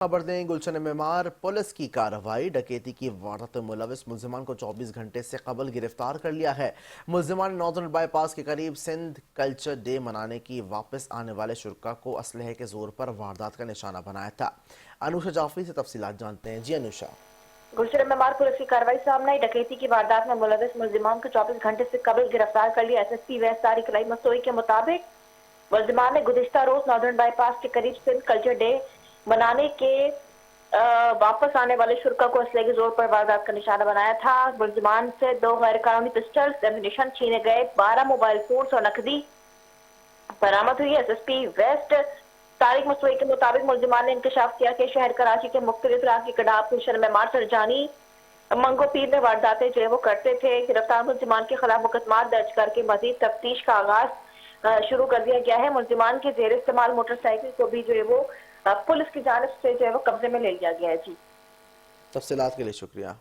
खबर दें गुलशन मेमार पुलिस की कार्रवाई डकैती की वारदात में मुलविस मुलजिमान को 24 घंटे से कबल गिरफ्तार कर लिया है। मुलजिमान ने नॉर्दर्न बाईपास के करीब सिंध कल्चर डे मनाने की वापस आने वाले शुरा को असलहे के जोर पर वारदात का निशाना बनाया था। अनुषा जाफरी से तफसीलात जानते हैं। जी अनुषा। गुलशन मेमार पुलिस की कार्रवाई सामने आई। डकैती की वारदात में मुलविस मुलजिमान को 24 घंटे से कबल गिरफ्तार कर लिया। एसएसपी वेस्ट तारिक इलाई मसोई के मुताबिक मुलजिमान ने गुज़िश्ता रोज नॉर्दर्न बाईपास के करीब सिंध कल्चर डे मनाने के वापस आने वाले शुरा को असले के जोर पर वारदात का निशाना बनाया था। मुलजिमान से 2 गैर कानूनी पिस्टल्स, एम्युनिशन छीने गए, 12 मोबाइल फोन और नकदी बरामद हुई। एसएसपी वेस्ट तारिक मसोई के मुताबिक मुलजिमान ने इंकशाफ किया कि शहर कराची के मुख्तलिफ इलाके कडाब, गुलशन मेमार, सरजानी, मंगो पीर में वारदातें जो है वो करते थे। गिरफ्तार मुलजिमान के खिलाफ मुकदमा दर्ज करके मजीद तफ्तीश का आगाज शुरू कर दिया गया है। मुलजिमान के जेर इस्तेमाल मोटरसाइकिल को भी जो है वो पुलिस की जानिब से जो है वो कब्जे में ले लिया गया है। जी, तफसीलात के लिए शुक्रिया।